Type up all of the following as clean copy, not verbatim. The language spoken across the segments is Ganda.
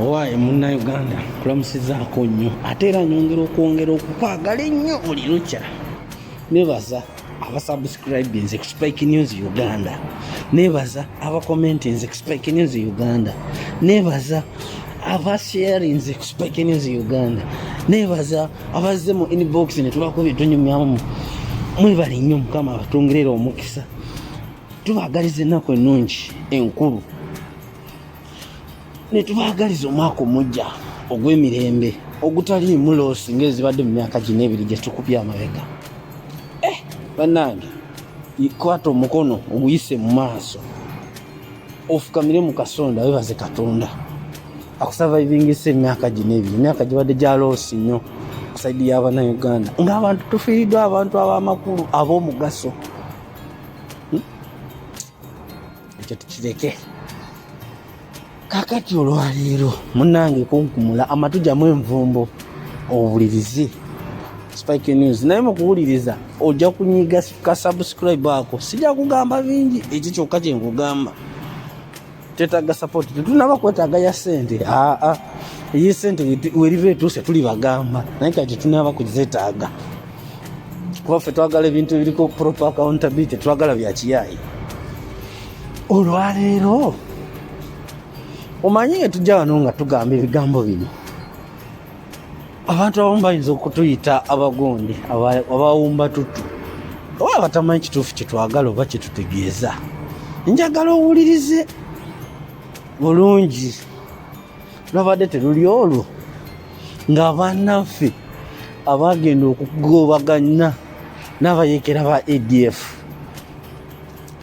Owaye munnayuganda kulamusizaako nnyo ate era nyongera okukwagala ennyo buli lukya. Nebaza abasubscribinze Spike News Uganda, nebaza abakomentinze Spike News Uganda, nebaza abasharinze Spike News Uganda, nebaza abazze mu inbox ne tubako bitunyumyamu. Mwebale nnyo Mukama abatongerera omukisa. Tubagaliza ennaku ennungi enkulu, ne tubagaliza omwaka omujja ogw'emirembe ogutaliimu loosi ng'ezibadde mu myaka gino ebiri gye tukubye amabega. Bannange, kwata omukono oguyise mu maaso, ofukamire mu kasonda, webaze Katonda akusavayivingisa emyaka gino ebiri, emyaka gibadde gya loosi nnyo ku saidi y'Abannayuganda, ng'abantu tufiiriddwa, abantu ab'amakulu ab'omugaso. Ekyo tukireke. Kakati olwaleero munnange kunkumula amatu jamu envumbo obulirize Spike News, naye mu kuwuliriza ojja kunyiga ka subscribe ako. Sijja kugamba bingi, ekyo kyokka kye nkugamba. Tetaaga support, tetunaba kwetaaga ya ssente. Eyi ssente weriva etuuse tuli bagamba, naye kati tunaba kuzeetaaga. Kuba ffe twagala ebintu ebiriko proper accountability, twagala bya kiyaayi. Olwaleero omanyi tujja wano nga tugamba ebigambo bino, abantu abamu bayinza okutuyita abagonde, abawumba tutu, oba batamanyi kituufu kye twagala oba kye tutegeeza. Njagala owulirize bulungi, lwabadde teruli olwo nga bannaffe abagenda okugobagana n'abayekela ba ADF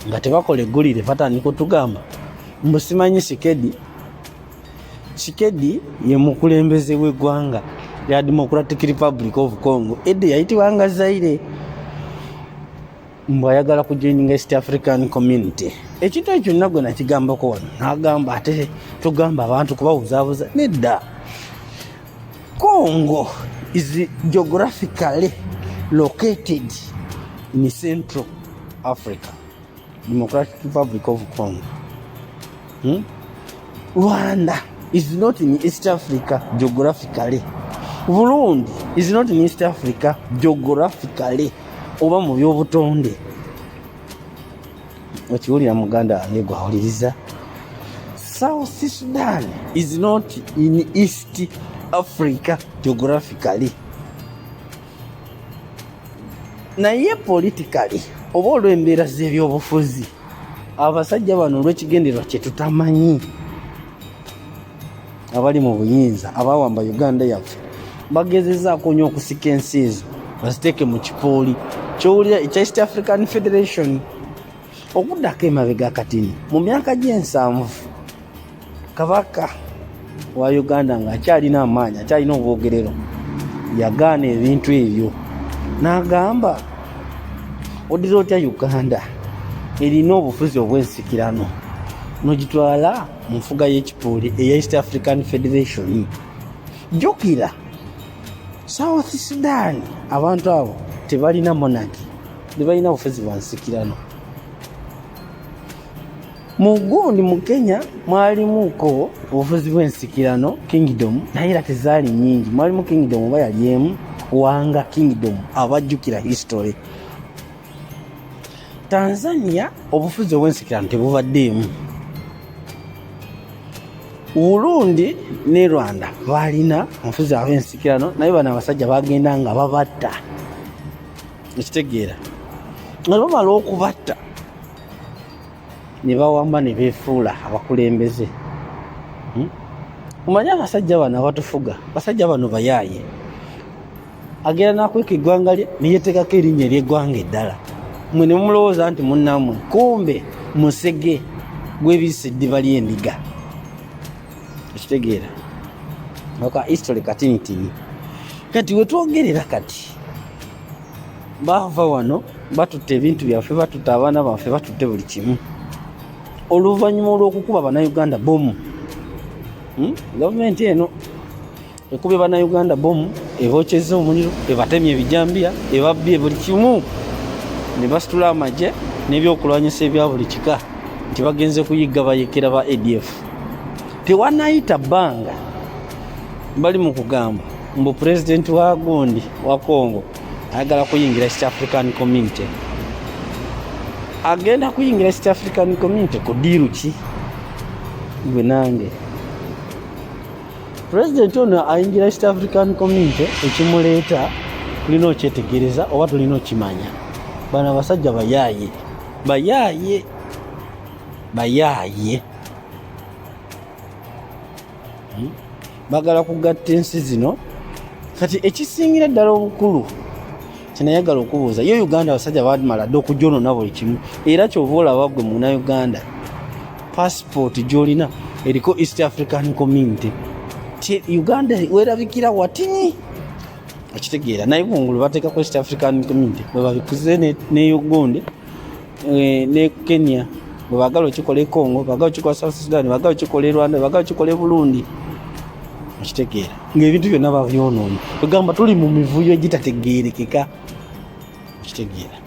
nga tebakola eggulire batandika otugamba mbu simanyi Sikedi ye mukulembeze w'eggwanga lya Democratic Republic of Congo, edde yayitibwanga Zaire, mbu ayagala kujoininga East African Community. Ekintu ekyo nagwe nakigambako wano, nagamba ate tugamba abantu kubawuzaabuza. Nedda, Congo is geographically located in Central Africa, Democratic Republic of Congo. Rwanda is not in East Africa geographically. Burundi is not in East Africa geographically. Oba mu byobutonde okiwulira muganda wange gwawuliriza. South Sudan is not in East Africa geographically. Naye politically oba olw'embeera z'ebyobufuzi abasajja bano olw'ekigendererwa kye tutamanyi, abali mu buyinza abawamba Uganda yaffe bagezezaako nnyo okusika ensi ezo baziteeke mu kipooli kyowulira ekya East African Federation. Okuddako emabega katini mu myaka g'70 kabaka wa Uganda ng'akyalina amaanyi, akyalina obwogerero, yagaana ebintu ebyo n'agamba odira otya Uganda erina obufuzi obw'ensikirano nogitwala mu nfuga y'ekipooli eya East African Federation. Jjukira South Sudan abantu abo tebalina monarchy, tebalina bufuzi bwa nsikirano. Mu gundi mu Kenya mwalimuko obufuzi bw'ensikirano kingdom, naye era tezaali nyingi. Mwalimu kingdom oba yali emu, Wanga kingdom abajjukira history. Tanzania obufuzi obw'ensikirano tebubaddeemu. Burundi ne Rwanda balina obufuzi ab'ensikirano, naye bano abasajja bagenda nga babatta. Ekitegeera nga bamala okubatta ne bawamba ne beefuula abakulembeze. Omanyi abasajja bano abatufuga, basajja bano bayaaye. Agenda n'akweka eggwanga lye ne yeetekako erinnya ery'eggwanga eddala. Mwe ne mumulowooza nti munnammwe, kumbe musege gw'ebiyisa eddiba ly'endiga. Ekitegeera oka history katinitini. Kati wetwogerera kati bava wano batutte ebintu byaffe, batutte abaana baffe, batutte buli kimu. Oluvannyuma olw'okukuba Bannayuganda bomu, gavumenti eno ekubye Bannayuganda bomu, ebookyeza omuliro, ebatemye ebijambiya, ebabbye buli kimu, ne basitula amagye n'ebyokulwanyisa ebya buli kika nti bagenze kuyigga bayekela ba ADF. tewanayita bbanga bali mu kugamba mbu president wa gundi wa Congo ayagala kuyingira East African Community. Agenda kuyingira East African Community ku diiru ki? Gwe nange president ono ayingira East African Community, ekimuleeta tulina okyetegereza oba tulina okimanya. Bano abasajja bayaaye bagala kugatta ensi zino. Kati ekisingira ddala obukulu kinayagala okubuuza, yo Uganda abasajja bamala dde okujonoona buli kimu, era kyova olaba gwe Munnayuganda passport gy'olina eriko East African Community. Uganda werabikira wati okitegeera, naye bungulu bateekako East African Community bwe babikuze ne Uganda ne Kenya, bwe bagala okikola Congo, bagala okikola South Sudan, bagala okikola Rwanda, bagala okikola Burundi. Okitegeera ng'ebintu byonna babyonoonye, egamba tuli mu mivuyo egitategeerekeka. Okitegeera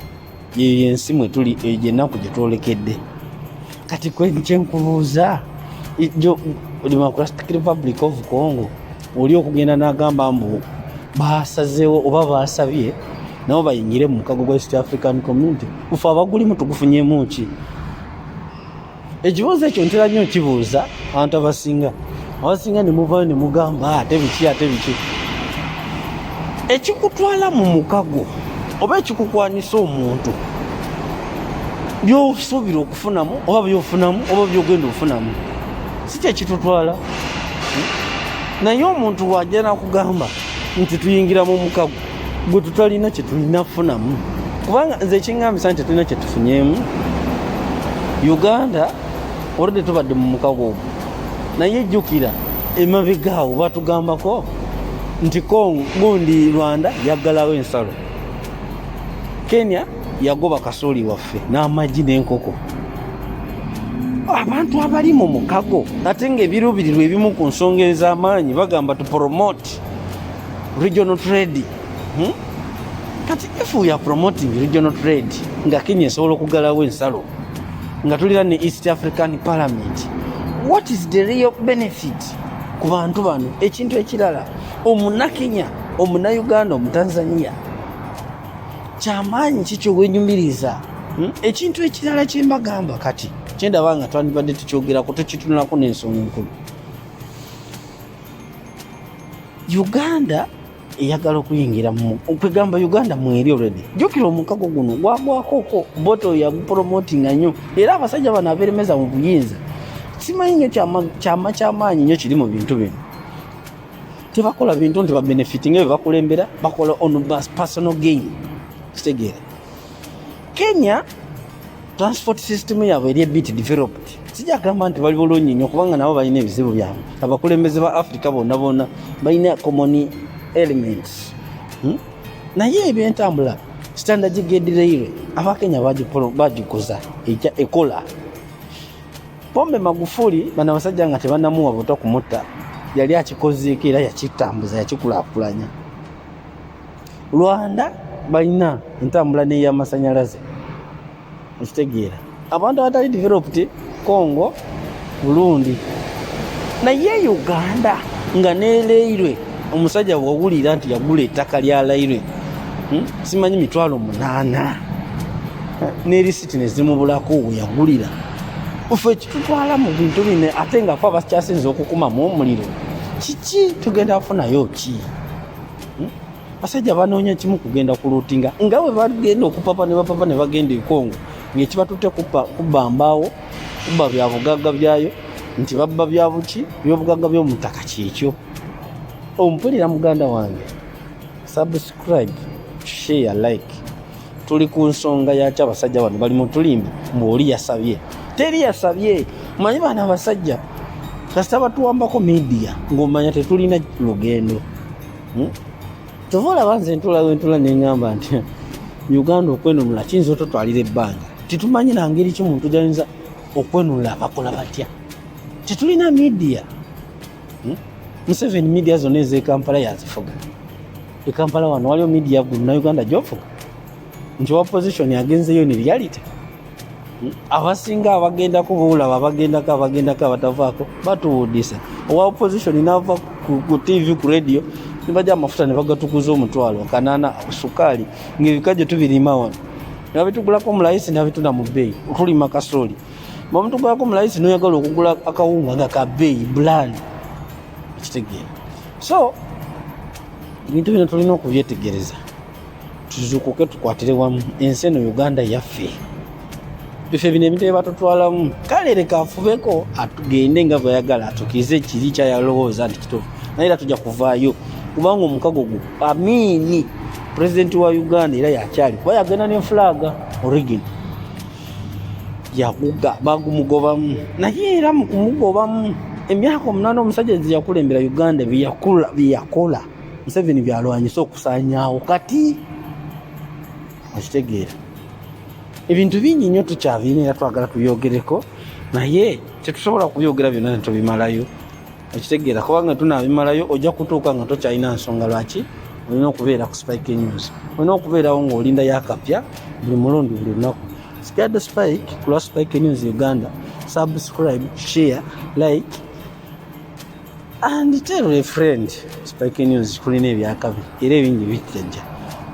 yeyo ensi mwe tuli, egyo ennaku gye twolekedde. Kati kyenkuluuza Democratic Republic of Congo oli okugenda n'agamba mbu basazeewo oba basabye nabo bayingire mu mukago gwa East African Community. Ufe abagulimu tugufunyemu ki? Ekibuuzo ekyo ntera nnyo kibuuza abantu abasinga ne muvaayo ne mugamba ate biki. Ekikutwala mu mukago oba ekikukwanisa omuntu by'osuubira okufunamu oba by'ofunamu oba by'ogenda ofunamu si kye kitutwala. Naye omuntu wajja nakugamba nti tuyingira mu mukago gwe tutalina kye tulina kufunamu, kubanga nze ekingambisa nti tulina kye tufunyemu. Uganda olwadde tubadde mu mukago ogwo, naye jjukira Emabega awo batugambako nti Congo gundi Rwanda yaggalawo ensalo, Kenya yagoba kasooli waffe n'amagi n'enkoko. Abantu abali mu mukago ate ng'ebiruubirirwa ebimu ku nsonga ez'amaanyi bagamba to promote regional trade. Kati if we are promoting regional trade nga Kenya esobola okuggalawo ensalo nga tulira ne East African Parliament, what is the real benefit ku bantu bano? Ekintu ekirala, Omunakenya, Omunayuganda, Omutanzania, kyamaanyi kikyo wenyumiriza. Ekintu ekirala kyembagamba kati kyendaba nga twandibadde tukyogerako tukitunulako n'ensonga enkulu. Uganda eyagala okuyingira okwegamba Uganda mweri already. Jjukira omukago guno gwagwakoko boto ya promoting nnyo, era abasajja bano abeeremeza mu buyinza simanyi nnyo kyamaanyi nnyo kiri mu bintu bino. Tebakola bintu nti babenefiting ebyo bakulembera, bakola on personal gain. Kitegeera Kenya transport system yaabwe eri bit developed. Sijagamba nti bali bulungi nnyo kubanga nabo balina ebizibu byabwe. Abakulembeze ba Africa bonna balina common elements. Naye ebyentambula standard gauge railway Abakenya bagikoza ekola. Pombe Magufuli bana basajja nga tebanamuwa buto kumutta yali akikozeeko era yakitambuza yakikulaakulanya. Rwanda balina entambula n'ey'amasanyalaze. Okitegeera abantu abatali developed Congo, Burundi, naye Uganda nga neerailwe omusajja wawulira nti yagula ettaka lya railway simanyi 8,000 n'erisiti ne zimubulako we yagulira. Ufe ekitutwala mu bintu bino ate nga fe abakyasinza okukumamu omuliro kiki tugenda kufunayo ki? Basajja banoonya kimu kugenda kuluutinga nga bwe bagenda okupapa ne bapapa ne bagenda e Congo ng'ekibatutte kubba mbaawo kubba bya bugagga byayo nti babba bya buki by'obugagga by'omutaka kyekyo. Ompulira muganda wange, subscribe, share, like. Tuli ku nsonga yakyo abasajja bano bali mu tulimbi ng'oli yasabye teri yasabye. Manyi bana abasajja kasita batuwambako media ng'omanya tetulina lugendo. Tovola banze ntula neŋŋamba nti Uganda okwenunula kiyinza ototwalira ebbanga. Titumanyi na ngeri ki muntu gyayinza okwenunula abakola batya. Tetulina media. Museveni media zonna ez'e Kampala yazifuga. E Kampala wano waliwo media gulu na Uganda gy'ofuga nti opposition yagenzeyo ne reality. abasinga abagenda kubuulaba abagendako abatavaako batuwudisa. Owa opposition nava ku TV ku radio nibajja amafuta ne bagatukuza omutwalo kanaana sukaali ng'ebikajjo tubirima wano nabitugulako mulayisi nabituna mu bbeeyi tulima kasooli bamutugulako mulayisi noyagala okugula akawunga nga ka bbeeyi bulani ekitegeera. So ebintu bino tulina okubyetegereza tuzukuke tukwatire wamu. Ensi eno Uganda yaffe bife bino ebintu byebatutwalamu kale leka afubeko atugende nga bweyagala atukize kiri kyayalowooza nti kituufu naye era tujja kuvaayo kubanga omukago gwo Amini pulezidenti wa Uganda era yakyali kuba yagenda n'enfulaga origin yakuga bagumugobamu naye era mu kumugobamu emyaka 8 omusajja nzi yakulembera Uganda byeyakola Museveni byalwanyisa okusaanyaawo kati okitegeera. Ebintu bingi nnyo tukyabiina era twagala tuyogereko naye tetusobola kubyogera byonna ne tubimalayo okitegeera kubanga tunabimalayo ojja kutuuka nga tokyalina nsonga lwaki olina okubeera ku Spike News olina okubeerawo ng'olinda yakapya buli mulundi buli lunaku. Spyade Spike kulwa Spike News Uganda, subscribe, share, like and tell a friend. Spike News kulina ebyakabi era ebingi bijjajja.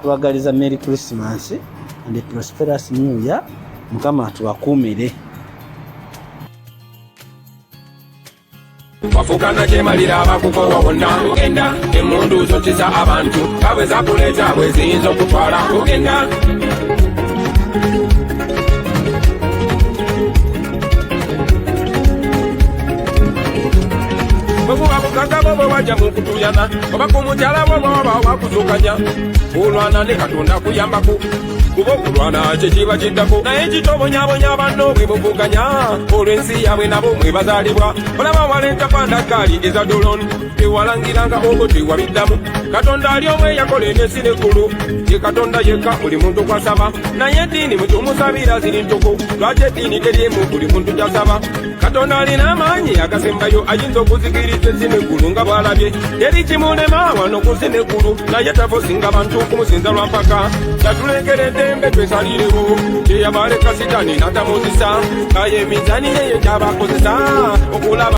Twagaliza Merry Christmas and a prosperous new year. Mukama atuwakuumire. Wafukana kyemalira abakukowa bonna ogenda emundu zotiza abantu abweza kuleeta bweziyinza okutwala ogenda Kubba Bugaga bobo wajja mu kutuyana oba ku mukyala bobo waba wakuzukanya kulwana ne Katonda kuyambako kuba okulwana kyekiba kiddako naye kitobonyabonya banno bwe buvuganya olw'ensi yabwe nabo mwe bazaalibwa olaba walenta pandakali eza doloni tewalangiranga obo tewabiddamu Katonda ali omwe yakola ensi n'eggulu ye Katonda yekka buli muntu kwasaba naye eddiini mwe tumusabira ziri ntuku lwaki eddiini teriemu buli muntu kyasaba Katonda alina amaanyi agasembayo ayinza okuzikiriza ensi n'eggulu nga bw'alabye teri kimulema wano ku nsi n'eggulu naye tafosinga bantu kumusinza lwampaka tatulekeredde Embe twesalirewo kyeyabaleka sitani natamuzisa kaye emizani yeyo gyabakozesa okulaba